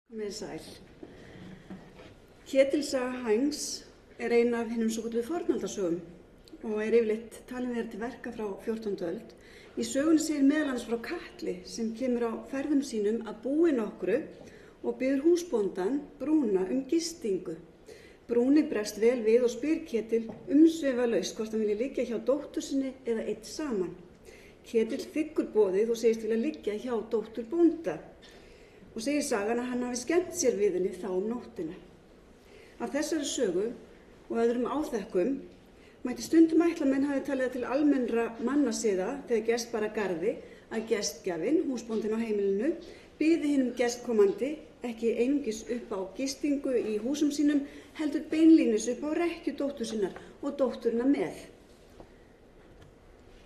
Með sæl. Ketilsaga Hængs ein af hinum svokölluðu fornaldarsögum og yfirleitt talin vera til verka frá 14. öld. Í sögunni segir meðal annars frá Katli sem kemur á ferðum sínum að búi nokkru og biður húsbóndan Brúna gistingu. Brúni bregst vel við og spyr Ketil umsvifalaust hvort hann vilji liggja hjá dóttur sinni eða einn saman. Ketil þiggur boðið og segist vilja liggja hjá dóttur bónda. Og segir sagan að hann hafi skemmt sér við henni þá nóttina. Af þessari sögu og öðrum áþekkum mætti stundum ætla að menn hafi talið til almennra mannasiða þegar gest bar að garði að gestgjafinn, húsbóndinn á heimilinu, biði hinum gestkomandi ekki einungis upp á gistingu í húsum sínum, heldur beinlínis upp á rekkju dóttur sinnar og dótturina með.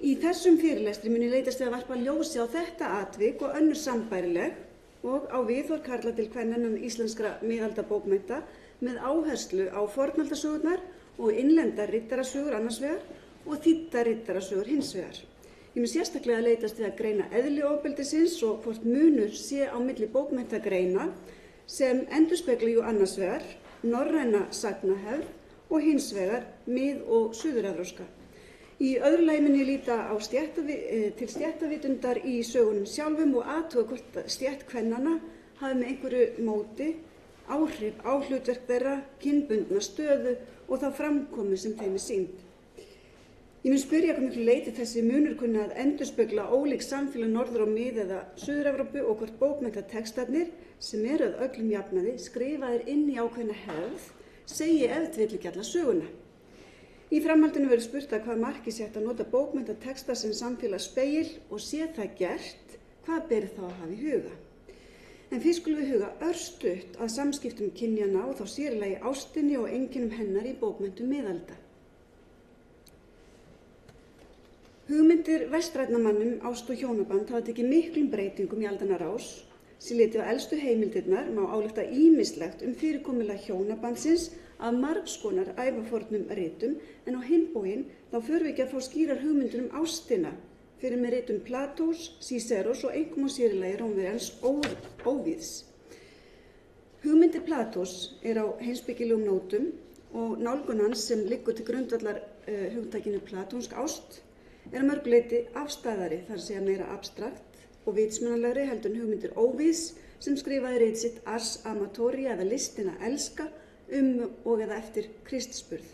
Í þessum fyrirlestri muni leitast við að varpa ljósi á þetta atvik og önnur sambærileg og á viðhorf karla til kvenna íslenskra miðaldabókmennta með áherslu á fornaldarsögurnar og innlendar riddarasögur annars vegar og þýddar riddarasögur hins vegar. Ég mun sérstaklega leitast við að greina eðli ofbeldisins og hvort munur sé á milli bókmenntagreina sem endurspegla jú annars vegar norræna sagnahefð og hins vegar mið- og suðurevrópska. Í öðru lagi mun ég líta á til stéttavitundar í sögunum sjálfum og athuga hvort stétt kvennanna hafi með einhverju móti áhrif á hlutverk þeirra, kynbundna stöðu og þá framkomu sem þeim sýnd. Ég mun spyrja hvað miklu leyti þessi munur kunni að endurspegla ólík samfélag Norður- og Mið- eða Suður-Evrópu og hvort bókmenntatextarnir sem eru að öllum jafnaði skrifaðir inn í ákveðna hefð segi ef til vill ekki alla söguna. Í framhaldinu verður spurt að hvað marki sé hægt að nota bókmenntatexta sem samfélagsspegil og sé það gert, hvað ber þá að hafa í huga. En fyrst skulum við huga örstutt að samskiptum kynjanna og þá sér í lagi ástinni og einkennum hennar í bókmenntum miðalda. Hugmyndir vestrænna mannum ást og hjónaband hafa tekið miklum breytingum í aldanna rás. Sé litið á elstu heimildirnar má álykta ýmislegt fyrirkomulag hjónabandsins af margs konar ævafornum ritum, en á hinn bóginn þá förum við ekki að fá skýrar hugmyndir ástina fyrir með ritum Platós, Cíceros og einkum og sér í lagi Rómverjans Óvíðs. Hugmyndir Platós á heimspekilegum nótum og nálgun hans sem liggur til grundvallar hugtakinu platónsk ást að mörgu leyti afstæðari, þar að segja meira abstrakt og vitsmunalegri heldur en hugmyndir Óvíðs sem skrifaði rit sitt Ars Amatoria eða listina elska og eða eftir Kristsburð.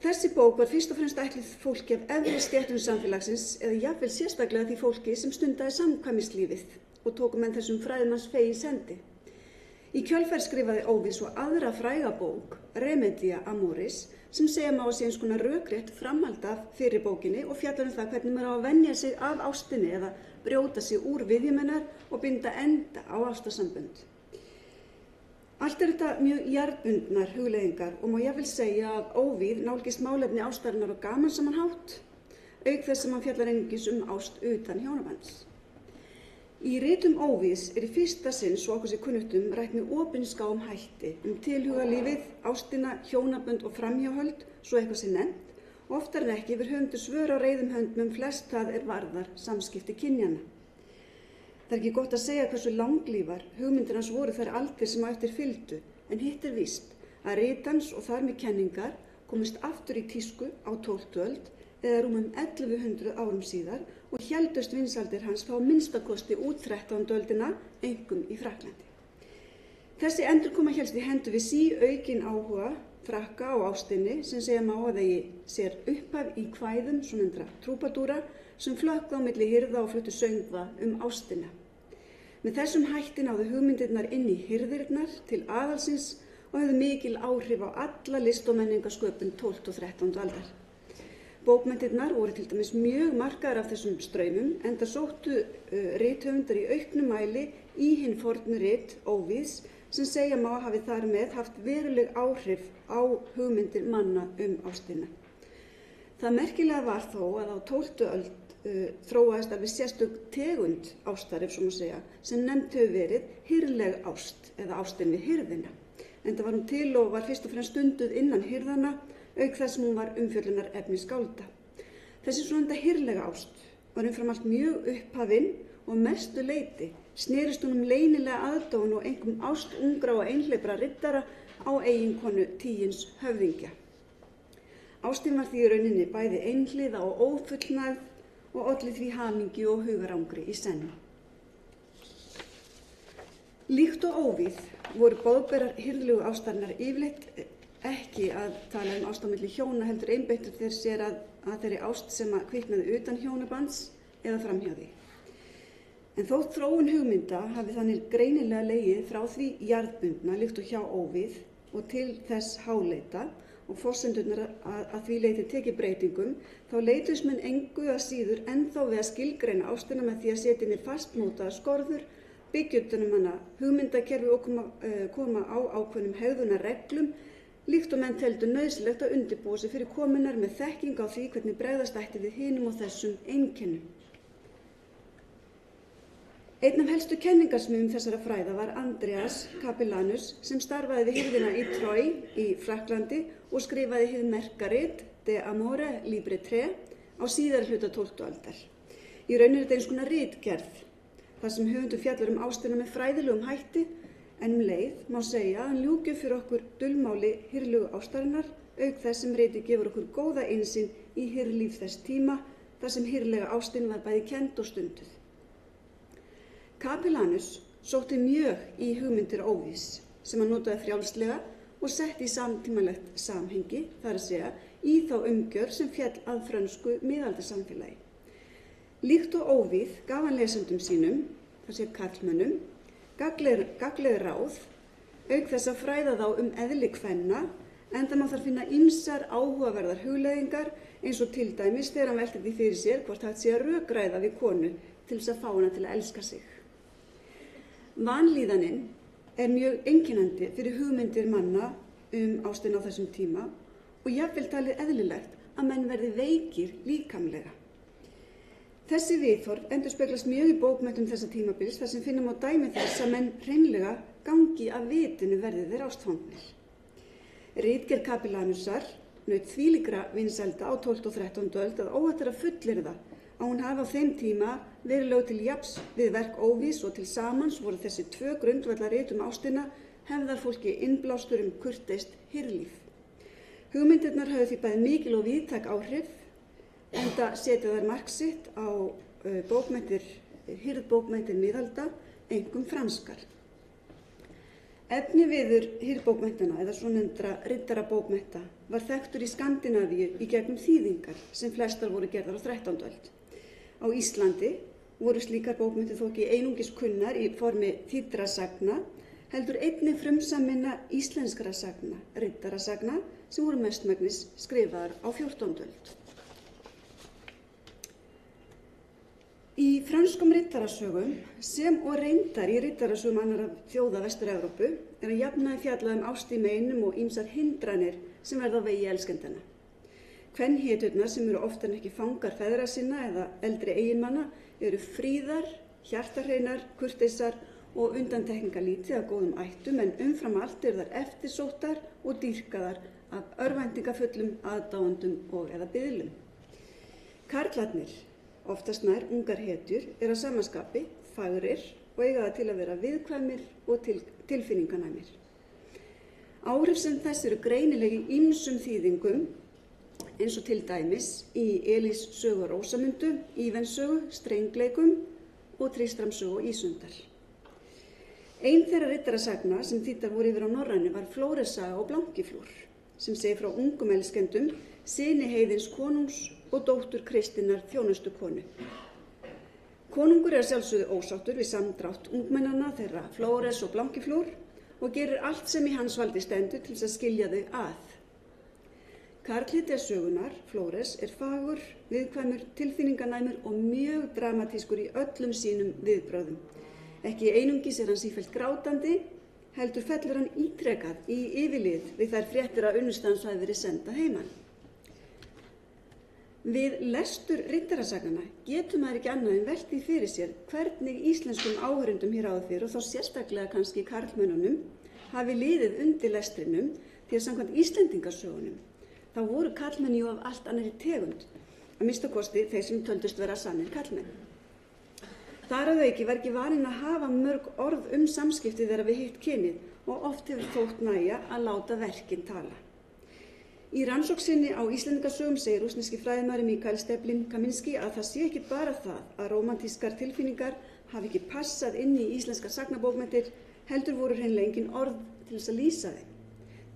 Þessi bók var fyrst og fremst ætluð fólki af efri stéttum samfélagsins eða jafnvel sérstaklega því fólki sem stundaði samkvæmislífið og tóku menn þessum fræðimanns fegi sendi. Í kjölfar skrifaði Óvíðs og aðra fræga bók, Remedia Amoris, sem segja má að sé eins konar rökrétt framhald af fyrri bókinni og fjallar það hvernig maður á að venja sig af ástinni eða brjóta sig úr viðjum hennar og binda enda á ástarsambönd. Allt þetta mjög jarðbundnar hugleiðingar og má jafnvel segja að Óvíð nálgist málefni ástarinnar og gamansaman hátt, auk þess sem hann fjallar einungis ást utan hjónabands. Í ritum Óvíðs í fyrsta sinn, svo okkur sé kunnugt rætt með opinskáum hætti tilhugalífið, ástina, hjónabönd og framhjáhöld, svo eitthvað sé nefnt, og oftar en ekki yfir höfundur svör á reiðum höndum flest það varðar samskipti kynjanna. Það ekki gott að segja hversu langlífar hugmyndir hans voru þær aldir sem á eftir fylgdu, en hitt víst að rit hans og þar með kenningar komist aftur í tísku á 12. öld eða rúmum 1100 árum síðar og héldust vinsældir hans þá minnstakosti út 13. öldina, einkum í Frakklandi. Þessi endurkoma hélst í hendur við síaukinn áhuga Frakka á ástinni sem segja má að eigi sér upphaf í kvæðum svonefndra trúbadúra sem flökku á milli hirða og fluttu söngva ástina. Með þessum hætti náðu hugmyndirnar inn í hirðirnar til aðalsins og höfðu mikil áhrif á alla list- og menningarsköpun 12. og 13. aldar. Bókmenntirnar voru til dæmis mjög markaðar af þessum straumum enda sóttu rithöfundar í auknum mæli í hinn fornu rit Óvíðs sem segja má að hafi þar með haft veruleg áhrif á hugmyndir manna ástina. Það merkilega var þó að á 12. öld þróaðist alveg sérstök tegund ástar, ef svo má segja, sem nefnd hefur verið hirðleg ást eða ástin við hirðina. Enda var hún til og var fyrst og fremst stunduð innan hirðana, auk þess sem hún var umfjöllunar efni skálda. Þessi svonefnda hirðlega ást var umfram allt mjög upphafin og mestu leyti snerist hún leynilega aðdáun og einkum ást ungra og einhleypra riddara á eiginkonu Týins höfðingja. Ástin var því í rauninni bæði einhliða og ófullnægð og olli því hamingju og hugarangri í senn. Líkt og óvíð voru boðberar hirðlegu ástarinnar yfirleitt ekki að tala ást á milli hjóna heldur einbeittu þeir sér að þeirri ást sem að kviknaði utan hjónabands eða framhjá því. En þótt þróun hugmynda hafi þannig greinilega legið frá því jarðbundna líkt og hjá óvíð og til þess háleita og forsendurnar að því leyti tekið breytingum, þá leituðust menn engu að síður ennþá við að skilgreina ástina með því að setja henni fastmótaðar skorður, byggja utan hana hugmyndakerfi og koma á ákveðnum hegðunarreglum, líkt og menn teldu nauðsynlegt að undirbúa sig fyrir komunar með þekkingu á því hvernig bregðast ætti við hinum og þessum einkennum. Einn af helstu kenningarsmiðum þessara fræða var Andreas Capellanus sem starfaði við hirðina í Troyes í Frakklandi og skrifaði hið merka rit De Amore Libre á síðari hluta 12. aldar. Í raun er þetta eins konar ritgerð, þar sem höfundur fjallar ástina með fræðilegum hætti, en leið má segja að hann ljúki fyrir okkur dulmáli hirðlegu ástarinnar, auk þess sem ritið gefur okkur góða innsýn í hirðlíf þess tíma, þar sem hirðlega ástin var bæði kennd og stunduð. Capellanus sótti mjög í hugmyndir óvíðs sem hann notaði frjálslega og setti í samtímalegt samhengi, þar að segja, í þá umgjörð sem féll að frönsku miðaldasamfélagi. Líkt og óvíð gaf hann lesendum sínum, þar sé karlmönnum, gagnleg ráð, auk þess að fræða þá eðli kvenna, enda má þar finna ýmsar áhugaverðar hugleiðingar eins og til dæmis þegar hann velti því fyrir sér hvort hægt sé að rökræða við konu til þess að fá hana til að elska sig. Vanlíðanin er mjög einkennandi fyrir hugmyndir manna ástina á þessum tíma og jafnvel talið eðlilegt að menn verði veikir líkamlega. Þessi viðhorf endurspeglast mjög í bókmenntum þessa tímabils þar sem finna má dæmi þess að menn hreinlega gangi af vitinu verði þeir ástfangnir. Ritgerð Capellanusar naut þvílíkra vinsælda á 12. og 13. öld að óhætt er að fullyrða að hún hafi á þeim tíma verið lögð til jafns við verk óvíðs og til samans voru þessi tvö grundvallarrit ástina hefðarfólki innblástur kurteist hirðlíf. Hugmyndirnar höfðu því bæði mikil og víðtæk áhrif, enda setja þær mark sitt á hirðbókmenntir miðalda, einkum franskar. Efniviður hirðbókmenntanna eða svonefndra riddarabókmennta var þekktur í Skandinavíu í gegnum þýðingar sem flestar voru gerðar á 13. öld. Á Íslandi voru slíkar bókmenntir þó ekki einungis kunnar í formi þýddra sagna, heldur einnig frumsaminna íslenskra sagna, riddarasagna, sem voru mestmegnis skrifaðar á 14. öld. Í frönskum riddarasögum, sem og reyndar í riddarasögum annarra þjóða Vestur-Evrópu, er að jafnaði fjallað ást í meinum og ýmsar hindranir sem verða á vegi elskendana. Kvenhetjurnar sem eru oftar en ekki fangar feðra sinna eða eldri eiginmanna eru fríðar, hjartarhreinar, kurteisar og undantekningarlítið af góðum ættum en umfram allt eru þær eftirsóttar og dýrkaðar af örvæntingafullum aðdáendum og eða biðlum. Karlarnir, oftast nær ungar hetjur, eru að sama skapi fagrir og eiga það til að vera viðkvæmir og tilfinninganæmir. Áhrif sem þess eru greinileg í ýmsum þýðingum eins og til dæmis í Elís sögu Rósamundu, Ívens sögu, Strengleikum og Tristram sögu Ísundar. Ein þeirra riddarasagna sem þýddar voru yfir á norrænu var Flóres saga og Blankiflór, sem segir frá ungum elskendum, syni heiðins konungs og dóttur kristinnar þjónustukonu. Konungur er sjálfsögðu ósáttur við samdrátt ungmennanna þeirra Flóres og Blankiflór og gerir allt sem í hans valdi stendur til þess að skilja þau að. Karlhetja sögunar, Flóres, er fagur, viðkvæmur, tilfinninganæmur og mjög dramatískur í öllum sínum viðbrögðum. Ekki einungis er hann sífellt grátandi, heldur fellur hann ítrekað í yfirlið við þær fréttir að unnustans hafi verið senda heiman. Við lestur riddarasagnanna getur maður ekki annað en velt því fyrir sér hvernig íslenskum áhorfendum hér áður fyrr og þá sérstaklega kannski karlmönnunum hafi liðið undir lestrinum því að samkvæmt Íslendingasögunum þá voru karlmenn jú af allt annarri tegund, að minnsta kosti þeir sem töldust vera sannir karlmenn. Þar að auki var ekki vaninn að hafa mörg orð samskipti þeirra við hitt kynið og oft hefur þótt nægja að láta verkin tala. Í rannsókn sinni á Íslendingasögum segir rússneski fræðimaðurinn Mikael Stepin-Kaminski að það sé ekki bara það að rómantískar tilfinningar hafi ekki passað inn í íslenskar sagnabókmenntir, heldur voru hreinlega engin orð til þess að lýsa þeim.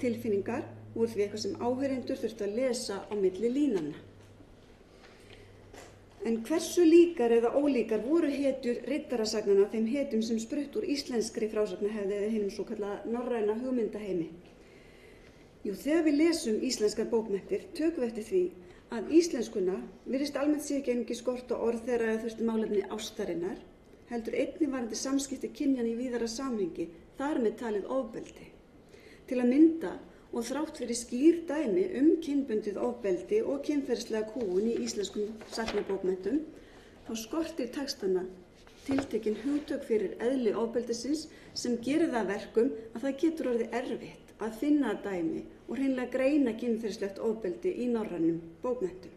Tilfinningar voru því eitthvað sem áheyrendur þurftu að lesa á milli línanna. En hversu líkar eða ólíkar voru hetjur riddarasagnanna þeim hetjum sem sprutt úr íslenskri frásagnahefð eða hinum svokallaða norræna hugmyndaheimi? Jú, þegar við lesum íslenskar bókmenntir tökum við eftir því að íslenskuna virðist almennt sé ekki einungis skorta orð þeirra eða þurfti málefni ástarinnar, heldur einnig varðandi samskipti kynjanna í víðara samhengi, þar með talið ofbeldi. Til að mynda og þrátt fyrir skýr dæmi kynbundið ofbeldi og kynferðislega kúgun í íslenskum sagnabókmenntum, þá skortir textana tiltekin hugtök fyrir eðli ofbeldisins sem gerir það að verkum að það getur orðið erfitt að finna dæmi og hreinlega greina kynferðislegt ofbeldi í norrænum bókmenntum.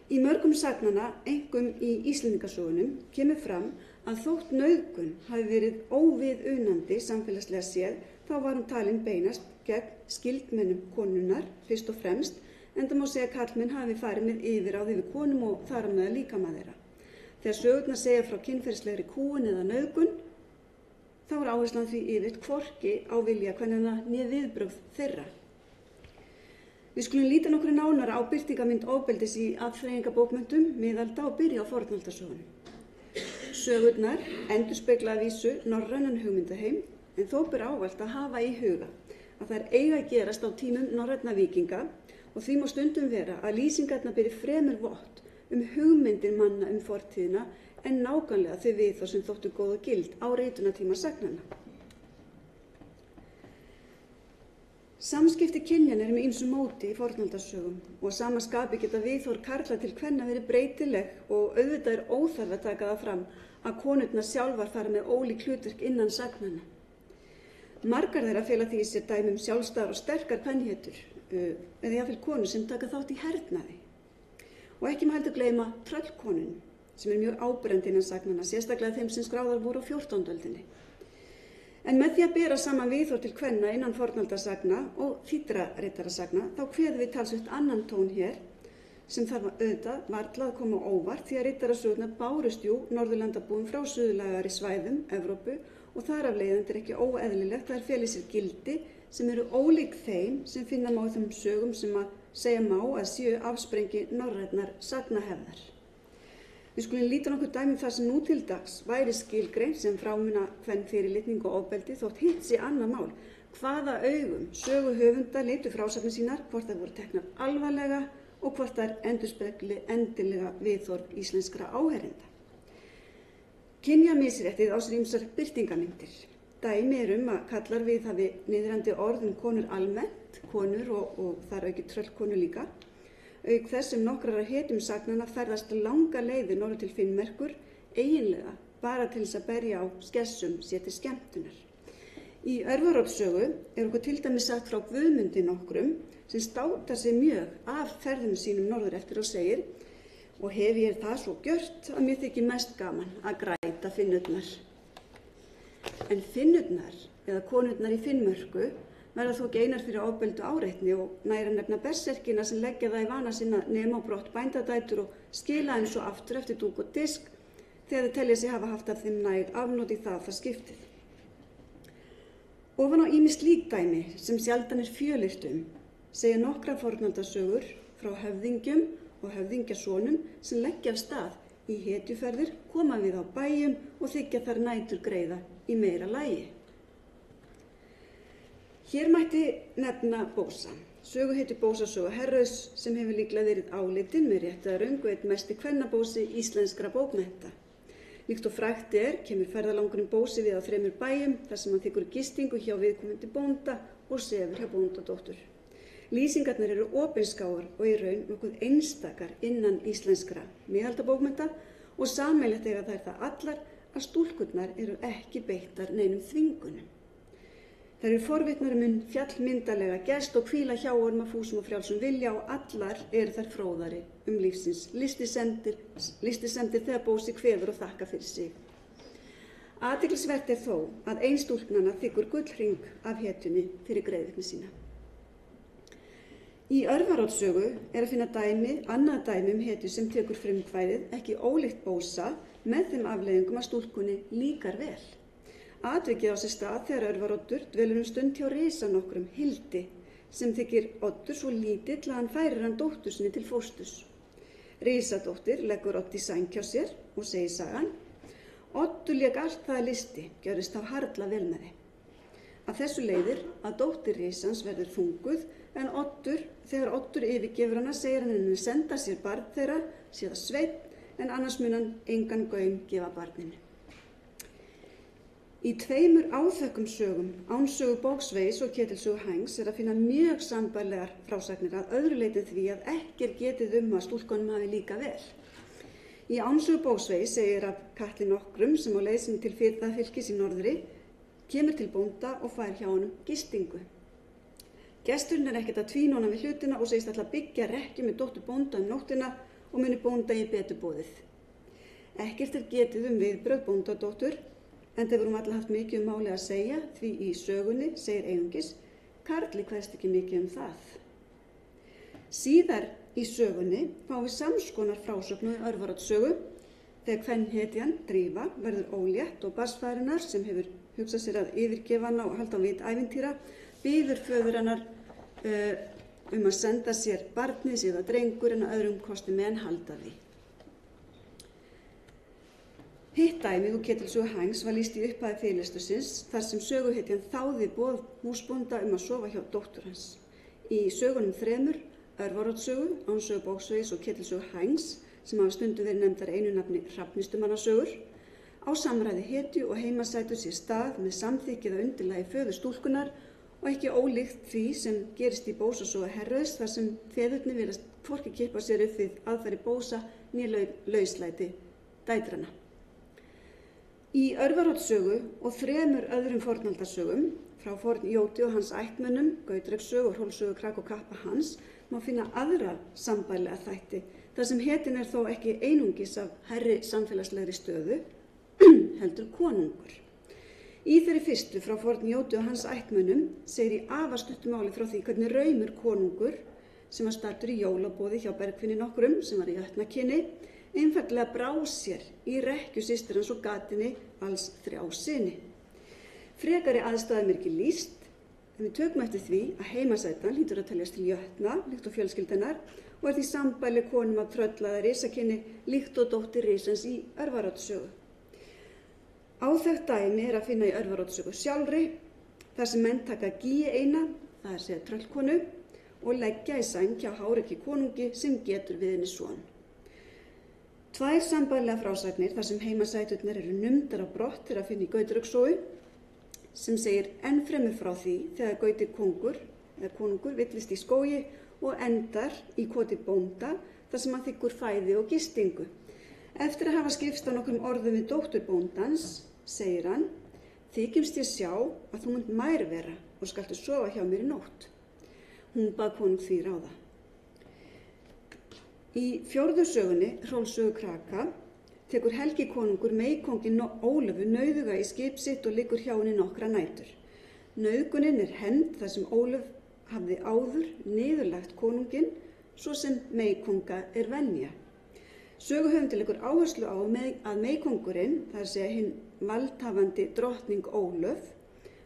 Í mörgum sagnanna, einkum í Íslendingasögunum, kemur fram að þótt nauðgun hafi verið óviðunandi samfélagslega séð, þá var hún talin beinast gegn skyldmennum konunnar fyrst og fremst, enda má segja að karlmenn hafi farið með yfirráð yfir konum og þar með líkama þeirra. Þegar sögurnar segja frá kynferðislegri kúgun eða nauðgun, þá er áherslan því yfir hvorki á vilja kvennanna né viðbrögð þeirra. Við skulum líta nokkru nánar á birtingarmynd ofbeldis í afþreyingabókmenntum, miðalda og byrja á fornaldasögunum. Sögurnar endurspegla að vísu norrænan hugmyndaheim, en þó ber ávallt að hafa í huga að þær eiga að gerast á tímum norrænna víkinga og því má stundum vera að lýsingarnar beri fremur vott hugmyndir manna fortíðina en nákvæmlega þau viðhorf sem þóttu góð og gild á ritunartíma sagnanna. Samskipti kynjanna eru með ýmsu móti í fornaldarsögum og að sama skapi geta viðhorf karla til kvenna verið breytileg og auðvitað er óþarfi að taka það fram að konurnar sjálfar fara með ólík hlutverk innan sagnanna. Margar þeirra fela því í sér dæmi sjálfstæðar og sterkar kvenhetjur eða jafnvel konur sem taka þátt í hernaði. Og ekki má heldur gleyma tröllkonunum sem er mjög áberandi innan sagnanna, sérstaklega þeim sem skráðar voru á 14. öldinni. En með því að bera saman viðhorf til kvenna innan fornaldasagna og þýddra riddarasagna þá kveðum við talsvert annan tón hér sem þarf auðvitað varla að koma óvart því að riddarasögurnar bárust Norðurlandabúum frá suðlægari svæðum Evrópu og þar af leiðandi er ekki óeðlilegt að þær feli sér gildi sem eru ólík þeim sem finna má í þeim sögum sem að segja má að séu afsprengi norrænnar sagnahefðar. Við skulum líta nokkur dæmi þar sem nú til dags væri skilgreint sem frámuna kvenfyrirlitning og ofbeldi þótt hitt sé annað mál. Hvaða augum söguhöfundar litu frásagnir sínar, hvort þær voru teknar alvarlega og hvort þær endurspegli endilega viðhorf íslenskra áheyrenda. Kynjamisréttið á sér ýmsar birtingarmyndir. Dæmi að kallar viðhafi niðrandi orð konur almennt, konur og þar auki tröllkonur líka. Auk þess sem nokkrar af hetjum sagnanna ferðast langa leiðir norður til Finnmerkur, eiginlega bara til þess að berja á skessum sér til skemmtunar. Í Örvarótssögu okkur til dæmis sagt frá Guðmundi nokkrum sem státar sig mjög af ferðum sínum norður eftir og segir og hef ég það svo gjört að mér þykir mest gaman að græta finnurnar. En finnurnar eða konurnar í Finnmörku verða þó ekki einar fyrir ofbeldi og áreitni og næra nefna berserkina sem leggja það í vana sinna nema á brott bændadætur og skila þeim svo aftur eftir dúk og disk þegar þeir telja sig hafa haft af þeim næg afnot í það skiptið. Ofan á ýmis slík dæmi sem sjaldan er fjölyrt segja nokkrar fornaldasögur frá höfðingjum og höfðingjasonum sem leggja af stað í hetjuferðir, koma við á bæjum og þiggja þar nætur greiða í meira lagi. Hér mætti nefna Bósa, söguhetju Bósasögu Herrauðs sem hefur líklega verið álitin með rétt eða röngu einn mesti kvennabósi íslenskra bókmennta. Líkt og frægt kemur ferðalangurinn Bósi við á 3 bæjum þar sem hann þiggur gistingu hjá viðkomandi bónda og sefur hjá bóndadóttur. Lýsingarnar eru opinskáar og í raun nokkuð einstakar innan íslenskra miðaldabókmennta og sameiginlegt eiga þær það allar að stúlkurnar eru ekki beittar neinum þvingunum. Þær eru forvitnar fjallmyndarlega gest og hvíla hjá honum af fúsum og frjálsum vilja og allar eru þær fróðari lífsins listisemdir þegar Bósi kveður og þakka fyrir sig. Athyglisvert þó að ein stúlknanna þiggur gullhring af hetjunni fyrir greiðvikni sína. Í Örvarodd sögu að finna annað dæmi hetju sem tekur frumkvæðið, ekki ólíkt Bósa, með þeim afleiðingum að stúlkunni líkar vel. Atvikið á sér stað þegar Örvaroddur dvelur stund hjá risa nokkrum, Hildi, sem þykir Oddur svo lítill að hann færir hann dóttur sinni til fósturs. Risadóttir leggur Odd í sæng hjá sér og segir sagan: Oddur lék allt það listi, gjörist þá harla vel með þið. Af þessu leiðir að dóttir risans verður þunguð, en þegar Oddur yfirgefur hana segir hann henni senda sér barn þeirra, sé það Sveinn, en annars mun hann engan gaum gefa barninu. Í tveimur áþekkum sögum, Ánsögu Bóksveigs og Ketilssögu Hængs, að finna mjög sambærilegar frásagnir að öðru leyti því að ekki getið að stúlkunum hafi líka vel. Í Ánsögu Bóksveigs segir að Katli nokkrum sem á leið sinni til Firðafylkis í norðri kemur til bónda og fær hjá honum gistingu. Gesturinn ekkert að tvínóna við hlutina og segist ætla að byggja rekkju með dóttur bónda nóttina og muni bónda í betur boðið. Ekkert getið viðbrögð bóndadóttur, en þeir voru alla haft mikið máli að segja, því í sögunni segir einungis: Karli kveðst ekki mikið það. Síðar í sögunni fáum við samskonar frásögn í Örvarodd sögu, þegar kvenhetjan Drífa verður ólétt og barnsfaðirinnar, sem hefur hugsað sér að yfirgefa hana og halda á vit ævintýra, biður föður hennar að senda sér barnið, sé það drengur, en að öðrum kosti meðan halda því. Hitt dæmið úr Ketilssögu Hængs var lýst í upphafi fyrirlestursins, þar sem söguhetjan þáði boð húsbónda að sofa hjá dóttur hans. Í sögunum þremur, Örvarodd sögu, Ánsögu Bóksveigs og Ketilssögu Hængs, sem hafa stundum verið nefndar einu nafni Hrafnistumannasögur, á samræði hetju og heimasætur sér stað með samþykkið að undirlagi föður stúlkunar og ekki ólíkt því sem gerist í Bósasögu Herrauðs, þar sem feðurnir virðast hvorki kippa sér upp við aðfæri Bósa né lauslæti dætrana. Í Örvarodd sögu og þremur öðrum fornaldarsögum, frá Forn-Jóti og hans ættmönnum, Gautreks sögu og Hrólfs sögu Krak og Kappa hans, má finna aðra sambærilega þætti, þar sem hetjan þó ekki einungis af hærri samfélagslegri stöðu, heldur konungur. Í þeirri fyrstu, frá Forn-Jóti og hans ættmönnum, segir í afar stuttu máli frá því hvernig Raumur konungur, sem var staddur í jólaboði hjá Bergfinni nokkrum, sem var í jötnakyni, einfaldlega brá sér í rekkju systur hans og gatinni alls 3 syni. Frekari aðstæðum ekki lýst, en við tökum eftir því að heimasætan hlýtur að teljast til jötna, líkt og fjölskyldanar, og því sambærileg konum af tröllaða risakyni, líkt og dóttir risans í Örvarodd sögu. Áþekkt dæmi að finna í Örvarodd sögu sjálfri, þar sem menn taka gíi eina, það að segja tröllkonu, og leggja í sæng hjá Háreki konungi sem getur við henni son. 2 sambærilega frásagnir þar sem heimasæturnar eru numdar á brott að finna í Gautreks sögu, sem segir enn fremur frá því þegar Gautur konungur villist í skógi og endar í koti bónda þar sem hann þiggur fæði og gistingu. Eftir að hafa skipst á nokkrum orðum við dóttur bóndans, segir hann: Þykjumst ég sjá að þú munt mær vera og skaltu sofa hjá mér í nótt. Hún bað konung því ráða. Í 4. sögunni, Hrólfs sögu Kraka, tekur Helgi konungur meykónginn Ólöfu nauðuga í skip sitt og liggur hjá henni nokkra nætur. Nauðgunin hefnd þar sem Ólöf hafði áður niðurlagt konunginn, svo sem meykónga venja. Söguhöfundur leggur áherslu á að meykóngurinn, það að segja hinn valdhafandi drottning Ólöf,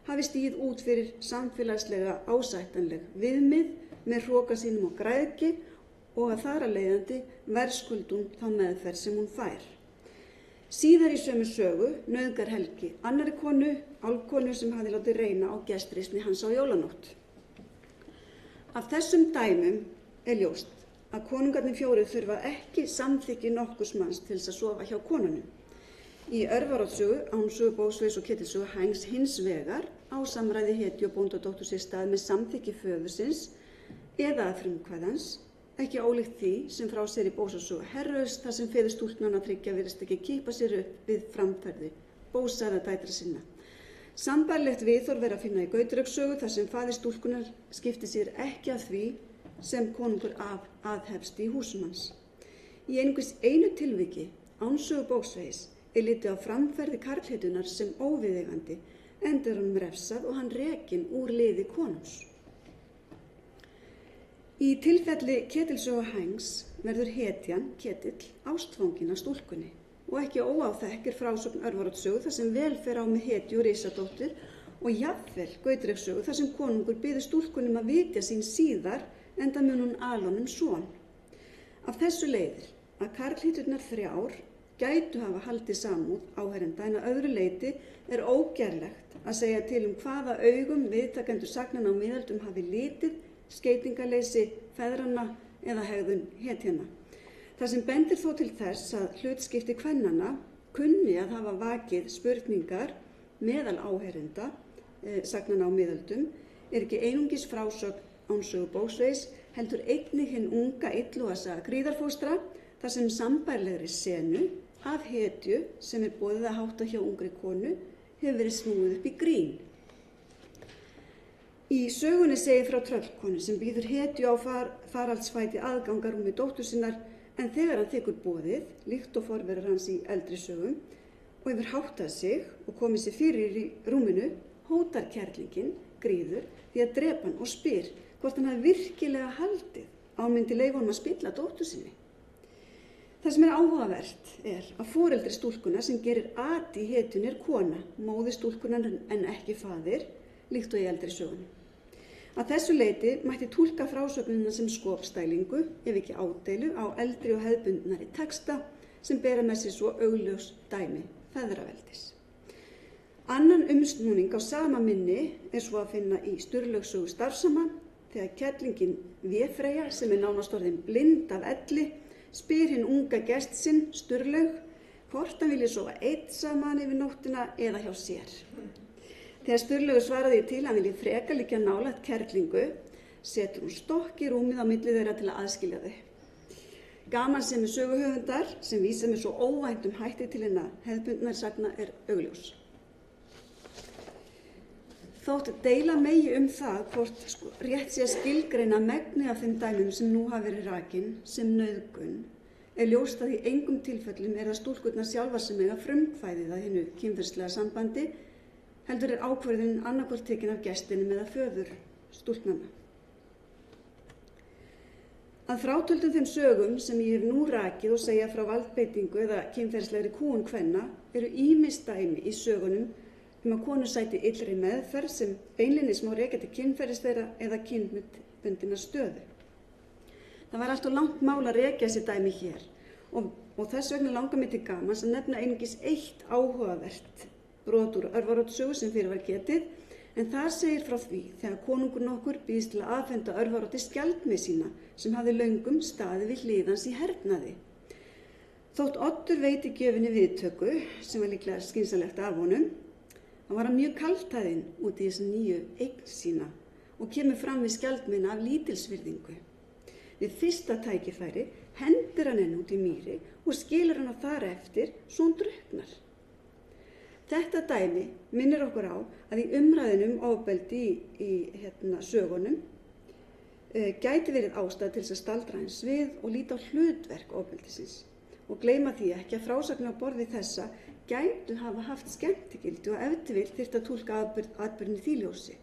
hafi stigið út fyrir samfélagslega ásættanleg viðmið með hroka sínum og græðgi og að þar að leiðandi verðskuldum þá meðferð sem hún fær. Síðar í sömu sögu nauðgar Helgi annarri konu, álfkonu sem hafði látið reyna á gestrisni hans á jólanótt. Af þessum dæmum ljóst að konungarnir 4 þurfa ekki samþykki nokkurs manns til þess að sofa hjá konunum. Í Örvarodd sögu, Ánsögu Bóksveigs og Ketilssögu Hængs hins vegar á samræði hetju og bóndadóttur sér stað með samþykki föðursins eða að frumkvæðans, ekki ólíkt því sem frá sér í Bósasögu Herrauðs, þar sem feður stúlknanna 3 virðist ekki kippa sér upp við framferði Bósa eða dætra sinna. Sambærilegt viðhorf er að finna í Gautreks sögu þar sem faðir stúlkunnar skipti sér ekki af því sem konungur aðhefst í húsum hans. Í einungis einu tilviki án sögu bóksvegis er litið á framferði karlhetjunnar sem óviðeigandi, enda er honum refsað og hann rekinn úr liði konungs. Í tilfelli Ketilssögu Hængs verður hetjan, Ketill, ástfanginn af stúlkunni og ekki óáþekk er frásögn Örvaroddssögu þar sem vel fer á með hetju risadóttur og jafnvel Gautreks sögu þar sem konungur biður stúlkunum að vitja sín síðar enda mun hún ala honum son. Af þessu leiðir að karlhetjurnar 3 gætu hafa haldið samúð áherenda en að öðru leyti er ógerlegt að segja til hvaða augum viðtakendur sagnanna á miðöldum hafi litið skeytingarleysi feðranna eða hegðun hetjanna. Það sem bendir þó til þess að hlutskipti kvennanna kunni að hafa vakið spurningar meðal áherenda sagnanna á miðöldum er ekki einungis frásögn án sögu bóksvegis, heldur einnig hinn unga Illuga saga Gríðarfóstra þar sem sambærilegri senu af hetju sem er boðið að hátta hjá ungri konu hefur verið snúið upp í grín. Í sögunni segir frá tröllkonu sem býður hetju á faraldsfæti aðgangarúmi dóttur sinnar en þegar hann þykir boðið, líkt og forverar hans í eldri sögum, og hefur háttað sig og komið sér fyrir í rúminu, hótar kerlingin, Gríður, því að drepa hann og spyr hvort hann hafi virkilega haldið á hann myndi leyfa honum að spilla dóttur sinni. Það sem er áhugavert er að foreldri stúlkunnar sem gerir at í hetjunni er kona, móðir stúlkunnar en ekki faðir, líkt og í eldri sögunum. Að þessu leyti mætti túlka frásögnina sem skopstælingu, ef ekki ádeilu, á eldri og hefðbundnari texta sem bera með sér svo augljós dæmi feðraveldis. Annan umsnúning á sama minni er svo að finna í Sturlaugs sögu starfsama þegar kerlingin Véfreyja sem er nánast orðin blind af elli spyr hinn unga gest sinn Sturlaug hvort hann vilji sofa einn saman yfir nóttina eða hjá sér. Þegar Sturlaugur svaraði til hann vilji frekar liggja nálægt kerlingu, setur hún stokk í rúmið á milli þeirra til að aðskilja þau. Gamansemi söguhöfundar sem vísa með svo óvæntum hætti til hinna hefðbundnar sagna er augljós. Þótt deila megi það hvort rétt sé að skilgreina megnið af þeim dæmum sem nú hafa verið rakin sem nauðgun, er ljóst að í engum tilfellum er það stúlkurnar sjálfar sem eiga frumkvæðið að hinu kynferðislega sambandi, heldur er ákvörðunin annaðhvort tekin af gestinum eða föður stúlknanna. Að frátöldum þeim sögum sem ég hef nú rakið og segja frá valdbeitingu eða kynferðislegri kúgun kvenna eru ýmis dæmi í sögunum að konur sæti illri meðferð sem beinlínis má rekja til kynferðis þeirra eða kynbundinnar stöðu. Það var allt of langt mál að rekja þessi dæmi hér og þess vegna langar mig til gamans að nefna einungis eitt áhugavert brot úr Örvaroddssögu sem fyrir var getið, en það segir frá því þegar konungur nokkur býðst til að afhenda Örvaroddi skjaldmið sína sem hafði löngum staðið við hlið hans í hernaði. Þótt Oddur veiti gjöfinni viðtöku, sem var líklega skynsamlegt af honum, hann var mjög kaldhæðinn út í þessa nýju eign sína og kemur fram við skjaldmiðna af lítilsvirðingu. Við fyrsta tækifæri hendir hann henn út í mýri og skilur hann á þar eftir svo hann drukknar. Þetta dæmi minnir okkur á að í umræðinum ofbeldi í sögunum gæti verið ástæða til þess að staldra aðeins við og líta á hlutverk ofbeldisins og gleyma því ekki að frásagnir á borði þessa gætu hafa haft skemmtigildi og ef til vill þyrfti að túlka atburðinn í því ljósi.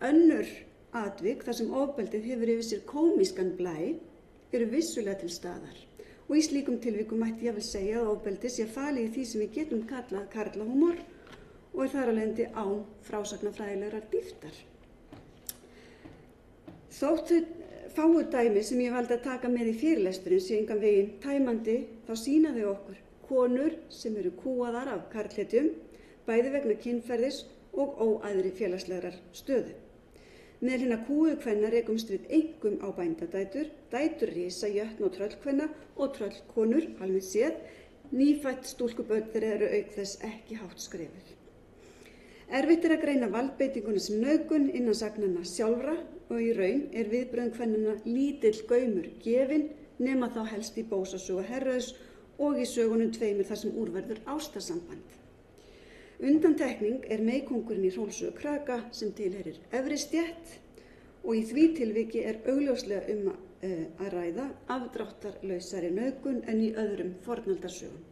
Önnur atvik þar sem ofbeldið hefur yfir sér kómískan blæ eru vissulega til staðar. Og í slíkum tilvikum mætti ég vel segja að ofbeldi sé falið í því sem við getum kallað karlahúmor og er þar af leiðandi án frásagnarfræðilegrar dýptar. Þótt fáu dæmi sem ég valdi að taka með í fyrirlesturinn sé engan veginn tæmandi, þá sýna þau okkur konur sem eru kúaðar af karlhetjum, bæði vegna kynferðis og óæðri félagslegrar stöðu. Meðal hinna kúguðu kvenna rekumst við einkum á bændadætur, dætur risa, jötna og tröllkvenna og tröllkonur, almennt séð, nýfætt stúlkubörn þeirra eru auk þess ekki hátt skrifuð. Erfitt er að greina valdbeitinguna sem nauðgun innan sagnanna sjálfra og í raun er viðbrögðum kvennanna lítill gaumur gefinn nema þá helst í Bósasögu Herrauðs og í sögunum tveimur þar sem úr verður ástarsamband. Undantekning er meykóngurinn í Hrólfssögu Kraka sem tilheyrir efri stétt og í því tilviki er augljóslega að ræða afdráttarlausari nauðgun en í öðrum fornaldarsögum.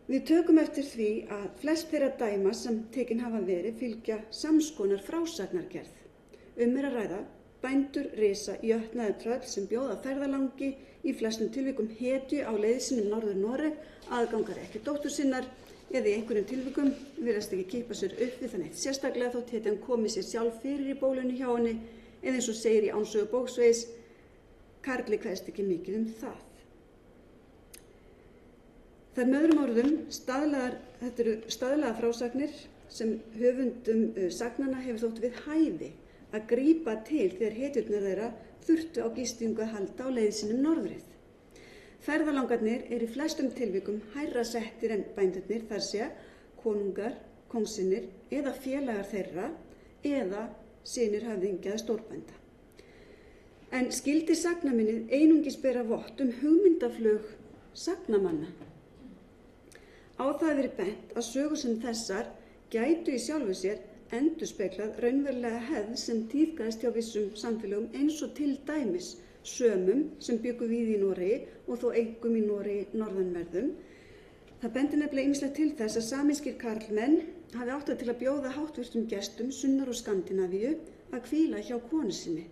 Við tökum eftir því að flest þeirra dæma sem tekin hafa verið fylgja samskonar frásagnargerð. Er að ræða bændur, risa, jötna eða tröll sem bjóða ferðalangi, í flestum tilvikum hetju á leið sinni norður Noreg, aðgangar ekki dóttur sinnar eða í einhverjum tilvikum virðast ekki kippa sér upp við þann eitt sérstaklega þótt hetjan komi sér sjálf fyrir í bólunni hjá henni eða eins og segir í Ánsögu bóksveis, karli kveðst ekki mikið það. Það með öðrum orðum þetta eru staðlaðar frásagnir sem höfundum sagnanna hefur þótt við hæfi að grípa til þegar hetjurnar þeirra þurftu á gistingu að halda á leið sinni norðrið. Ferðalangarnir eru í flestum tilvikum hærra settir en bændurnir, þar sé konungar, kóngsinnir eða félagar þeirra eða synir höfðingja eða stórbænda. En skyldi sagnaminnið einungis bera vott hugmyndaflug sagnamanna. Á það verið bent að sögur sem þessar gætu í sjálfu sér endurspeglað raunverulega hefð sem tíðkaðist hjá vissum samfélögum eins og til dæmis sömum sem bjuggu víða í Noregi og þó einkum í Noregi norðanverðum. Það bendir nefnilega ýmislegt til þess að samískir karlmenn hafi átt til að bjóða háttvirtum gestum sunnar og Skandinavíu að hvíla hjá konu sinni.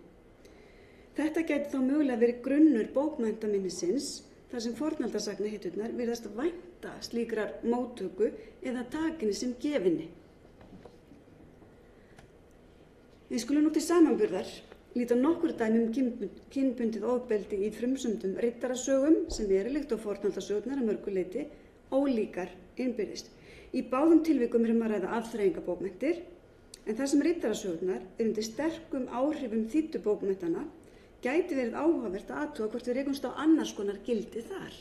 Þetta gæti þá mögulega verið grunnur bókmenntaminnisins þar sem fornaldarsagnahetjurnar virðast vænta slíkrar móttöku eða takinni sem gefinni. Við skulum nú til samanburðar líta nokkur dæmi kynbundið ofbeldi í frumsömdum riddarasögum sem eru líkt á fornaldarsögurnar að mörgu leyti ólíkar innbyrðis. Í báðum tilvikum að ræða afþreyingabókmenntir en þar sem riddarasögurnar undir sterkum áhrifum þýddu bókmenntana gæti verið áhugavert að athuga hvort við rekumst á annars konar gildi þar.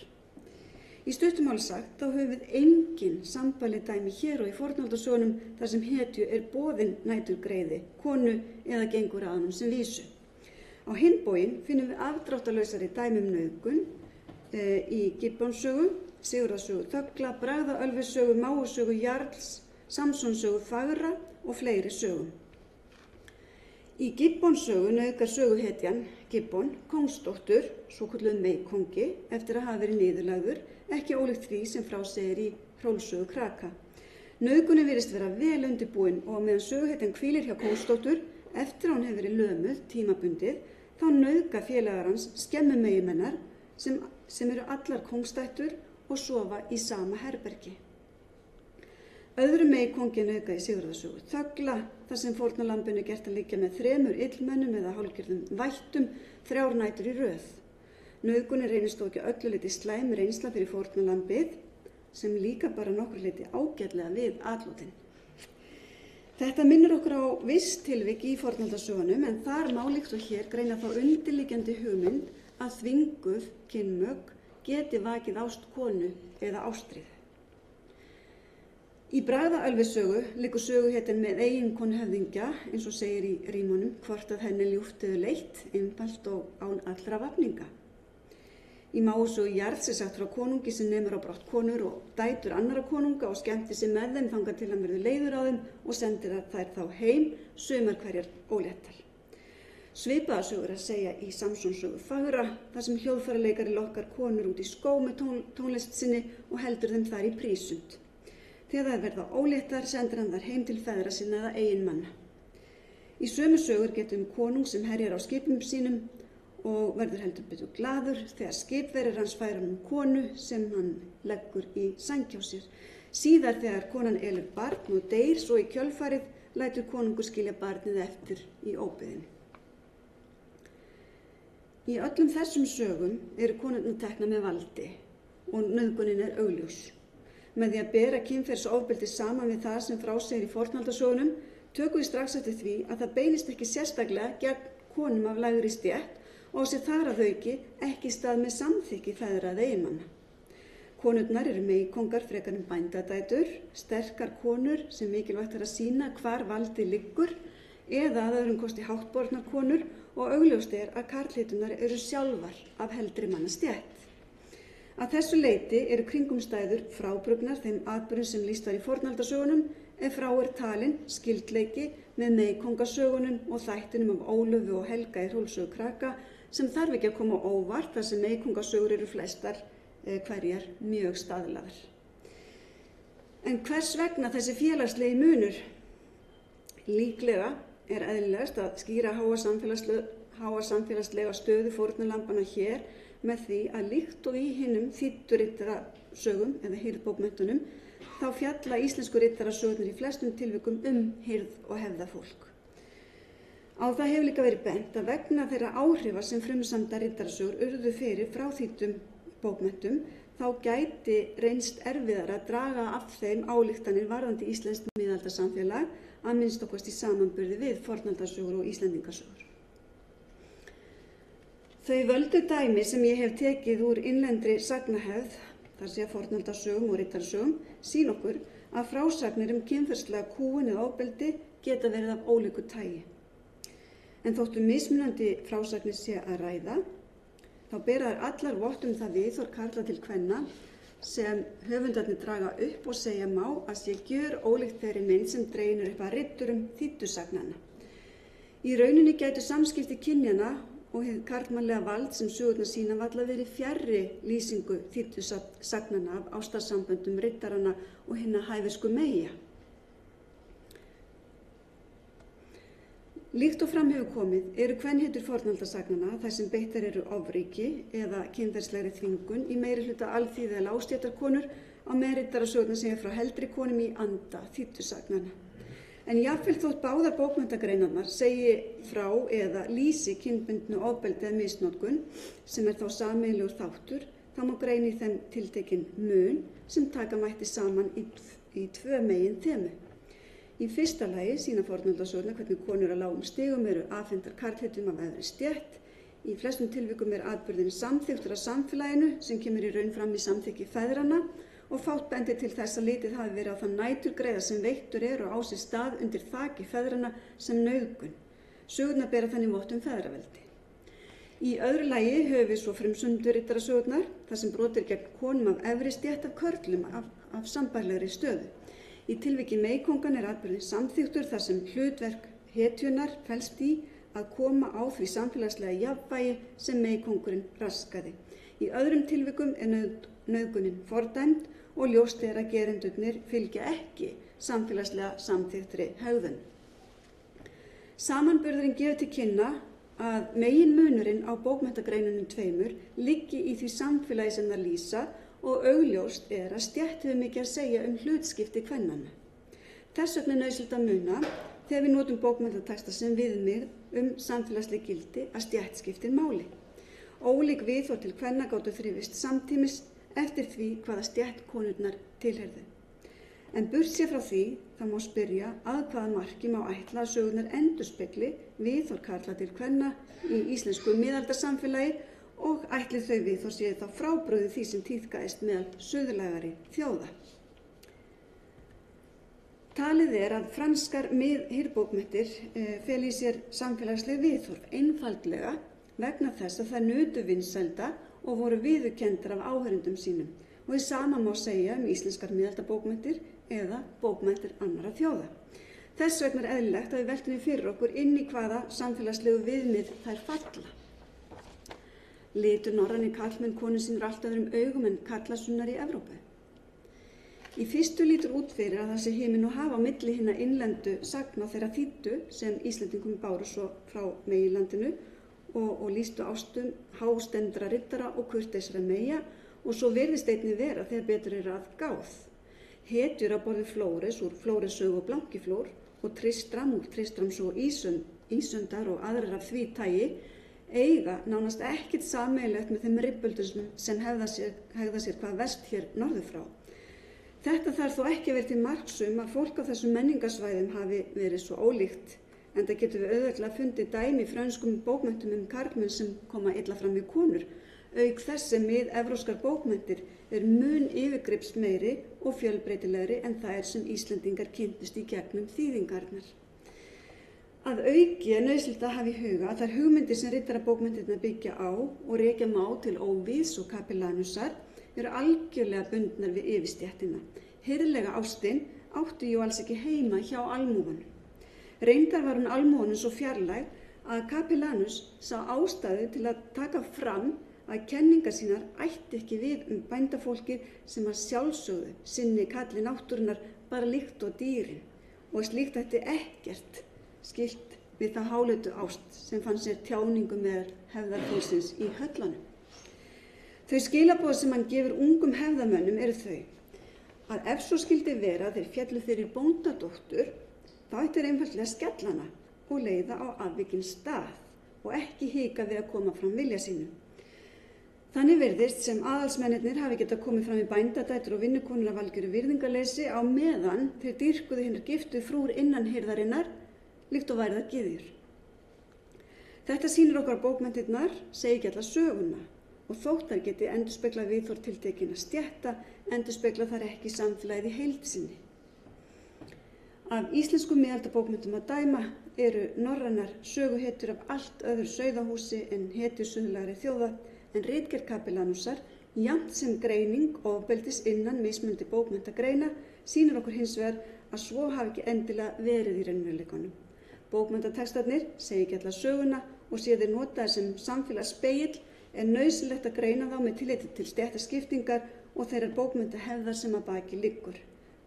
Í stuttu máli sagt þá höfum við engin sambærileg dæmi hér og í fornaldarsögunum þar sem hetju er boðin næturgreiði, konu eða gengur að honum sem vísu. Á hinn bóginn finnum við afdráttarlausari dæmi nauðgun í Gibbonssögu, Sigurðarsögu Þöggla, Bragðaölfissögu, Máusögu Jarls, Samsonssögu Fagra og fleiri sögum. Í Gibbonssögu nauðgar söguhetjan Gibbon kóngsdóttur, svokölluðum meykóngi, eftir að hafa verið niðurlagður, ekki ólíkt því sem frá segir í Hrólfssögu Kraka. Nauðgunin virðist vera vel undirbúin og meðan söguhetjan hvílir hjá kóngsdóttur, eftir að hún hefur verið lömuð tímabundið, þá nauðga félagar hans skemmumegimennar sem eru allar kóngsdættur og sofa í sama herbergi. Öðrum meykóngi nauðga í Sigurðarsögu Þöggla, þar sem fórnarlambinu er gert að liggja með 3 illmönnum eða hálfgerðum vættum 3 nætur í röð. Nauðgunin reynist þó ekki öllu leyti slæm reynsla fyrir fórnarlambið, sem líka bara nokkur leyti ágætlega við atlotin. Þetta minnir okkur á viss tilvik í fornaldarsögunum, en þar má líkt og hér greina þá undirliggjandi hugmynd að þvinguð kynmök geti vakið ást konu eða ástríð. Í Bragðaölfissögu liggur söguhetjan með eiginkonu höfðingja, eins og segir í rímunum, hvort að henni ljúft eða leitt, einfalt og án allra vafninga. Í Máusögu Jarls sagt frá konungi sem nemur á brott konur og dætur annarra konunga og skemmti sig með þeim þangað til hann verður leiður á þeim og sendir þær þá heim, sumar hverjar óléttar. Svipaða sögur að segja í Samsonssögu Fagra, þar sem hljóðfæraleikari lokkar konur út í skóg með tónlist sinni og heldur þeim þar í prísund. Þegar þær verða óléttar sendir hann þær heim til feðra sinna eða eiginmanna. Í sömu sögur getum konung sem herjar á skipum sínum og verður heldur betur glaður þegar skipverjar hans færa honum konu sem hann leggur í sæng hjá sér. Síðar þegar konan elur barn og deyr svo í kjölfarið lætur konungur skilja barnið eftir í óbyggðinni. Í öllum þessum sögum eru konurnar teknar með valdi og nauðgunin er augljós. Með því að bera kynferðisofbeldi saman við það sem frá segir í fornaldarsögunum tökum við strax eftir því að það beinist ekki sérstaklega gegn konum af lægri stétt og á sér þar að auki ekki stað með samþykki feðra eða eiginmanna. Konurnar eru meykóngar frekar en bændadætur, sterkar konur sem mikilvægt er að sýna hvar valdið liggur eða að öðrum kosti háttbornar konur og augljóst er að karlhetjurnar eru sjálfar af heldri manna stétt. Að þessu leyti eru kringumstæður frábrugðnar þeim atburðum sem lýst var í fornaldarsögunum ef frá er talinn skyldleiki með meykóngasögunum og þættinum af Ólöfu og Helga í Hrólfs sögu kraka sem þarf ekki að koma á óvart þar sem meykóngasögur eru flestar hverjar mjög staðlaðar. En hvers vegna þessi félagslegi munur? Líklega er eðlilegast að skýra háa samfélagslega stöðu fórnarlambanna hér með því að líkt og í hinum þýddu riddarasögum eða hirðbókmenntunum þá fjalla íslensku riddarasögurnar í flestum tilvikum hirð og hefðafólk. Á það hefur líka verið bent að vegna þeirra áhrifa sem frumsamdar riddarasögur urðu fyrir frá þýddum bókmenntum þá gæti reynst erfiðara að draga af þeim ályktanir varðandi íslenskt miðaldasamfélag að minnst okkast í samanburði við fornaldarsögur og íslendingasögur. Þau völdu dæmi sem ég hef tekið úr innlendri sagnahefð, þar sé fornaldarsögum og riddarasögum, sýn okkur að frásagnir kynferðislega kúgun eða ofbeldi geta verið af ólíku tagi. En þóttu mismunandi frásagnir sé að ræða, þá bera þær allar vott það viðhorf karla til kvenna sem höfundarnir draga upp og segja má að sé gjörólíkt þeirri mynd sem dregin er upp af riddurum þýddusagnanna. Í rauninni gætu samskipti kynjanna og hið karlmannlega vald sem sögurnar sýna varla verið fjarri lýsingu þýddusagnanna af ástarsamböndum riddaranna og hinna hæversku meyja. Líkt og fram hefur komið eru kvenhetjur fornaldarsagnanna þar sem beittar eru ofríki eða kynferðislegri þvingun í meirihluta alþýðu eða lágstéttarkonur á meðan riddarasögurnar segja frá heldri konum í anda þýddusagnanna. En jafnvel þótt báðar bókmenntagreinarnar segi frá eða lýsi kynbundnu ofbeldi eða misnotkun sem er þá sameiginlegur þáttur, þá má greina í þeim tiltekinn mun sem taka mætti saman í tvö megin þemu. Í fyrsta lagi sýna fornaldarsögurnar hvernig konur á lágum stigum eru afhentar karlhetjum af efri stétt. Í flestum tilvikum er atburðurinn samþykktur af samfélaginu sem kemur í raun fram í samþykki feðranna og fátt bendir til þess að litið hafi verið á þann næturgreiða sem veittur er og á sér stað undir þaki feðranna sem nauðgun. Sögurnar bera þannig vott feðraveldi. Í öðru lagi höfum við svo frumsundu riddarasögurnar þar sem brot er gegn konum af efri stétt af körlum af sambærilegri stöðu. Í tilviki meykóngan er atburðurinn samþykktur þar sem hlutverk hetjunnar felst í að koma á því samfélagslega jafnvægi sem meykóngurinn raskaði. Í öðrum tilvikum er nauðgunin fordæmd og ljóst er að gerendurnir fylgja ekki samfélagslega samþykktri hegðun. Samanburðurinn gefur til kynna að meginmunurinn á bókmenntagreinunum tveimur liggi í því samfélagi sem það lýsa og augljóst er að stétt hefur mikið að segja hlutskipti kvennanna. Þess vegna er nauðsynlegt að muna þegar við notum bókmenntatexta sem viðmið samfélagsleg gildi að stétt skiptir máli. Ólík viðhorf til kvenna gátu þrifist samtímis eftir því hvaða stétt konurnar tilheyrðu. En burtséð frá því þá má spyrja að hvaða marki má ætla að sögurnar endurspegli viðhorf karla til kvenna í íslensku miðaldasamfélagi og ætli þau viðhorf séu þá frábrugðin því sem tíðkaðist meðal suðlægari þjóða. Talið er að franskar hirðbókmenntir feli í sér samfélagsleg viðhorf einfaldlega vegna þess að það nutu vinsælda og voru viðurkenndar af áhorfendum sínum og hið sama má segja íslenskar miðaldabókmenntir eða bókmenntir annarra þjóða. Þess vegna er eðlilegt að við veltum fyrir okkur inn í hvaða samfélagslegu viðmið þær falla. Litu norrænir karlmenn konur sínar allt öðrum augum en karlasunnar í Evrópu. Í fyrstu lítur út fyrir að það sé himinn og haf á milli hinna innlendu sagna þeirra þýddu sem Íslendingum báru svo frá meginlandinu og lýstu ástum hástemmdra riddara og kurteisra meyja og svo virðist einnig vera þegar betur er að gáð. Hetjur á borð við Flóres úr Flóres sögu og Blankiflór og Tristram úr Tristrams og Ísundar og aðrar af því tagi eiga nánast ekkert sameiginlegt með þeim ribböldum sem hegða sér hvað verst hér norður frá. Þetta þarf þó ekki að vera til marks að fólk á þessum menningarsvæðum hafi verið svo ólíkt, enda getum við auðveldlega fundið dæmi í frönskum bókmenntum karlmenn sem koma illa fram við konur, auk þess sem mið-evrópskar bókmenntir mun yfirgripsmeiri og fjölbreytilegri en þær sem Íslendingar kynntust í gegnum þýðingarnar. Að auki er nauðsynlegt að hafa í huga að þær hugmyndir sem riddarabókmenntirnar byggja á og rekja má til Óviðs og Kapellanusar eru algjörlega bundnar við yfirstéttina. Hirðlega ástin átti jú alls ekki heima hjá almúganum. Reyndar var hún almúganum svo fjarlæg að Capellanus sá ástæðu til að taka fram að kenningar sínar ætti ekki við bændafólkið sem að sjálfsögðu sinni kalli náttúrunnar bara líkt og dýrin og slíkt ætti ekkert skylt við það háleitu ást sem fann sér tjáningu með hefðarfólksins í höllanum. Þau skilaboð sem hann gefur ungum hefðamönnum eru þau að ef svo skildi vera þeir féllu fyrir bóndadóttur, þá ætti þeir einfaldlega skella hana og leiða á afvikinn stað og ekki hika við að koma fram vilja sínum. Þannig virðist sem aðalsmennirnir hafi getað komið fram í bændadætur og vinnukonur af algjöru virðingarleysi á meðan þeir dýrkuðu hinar giftu frúr innan hirðarinnar líkt og væri það gyðjur. Þetta sýnir okkur að bókmenntirnar segi ekki alla söguna og þótt þær geti endurspeglað viðhorf tiltekinna stétta, endurspeglað þær ekki samfélagið í heild sinni. Af íslenskum miðaldabókmenntum að dæma eru norrænar söguhetjur af allt öðru sauðahúsi en hetjur suðlægri þjóða, en ritgerð Capellanusar, jafnt sem greining ofbeldis innan mismunandi bókmenntagreina, sýnir okkur hins vegar að svo hafi ekki endilega verið í raunveruleikanum. Bókmenntatextarnir segi ekki alla söguna og sé þeir notaðir sem samfélagsspegill er nauðsynlegt að greina þá með tilliti til stéttaskiptingar og þeirrar bókmenntahefðar sem að baki liggur.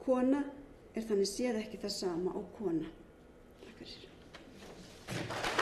Kona er þannig séð ekki það sama og kona. Takk fyrir.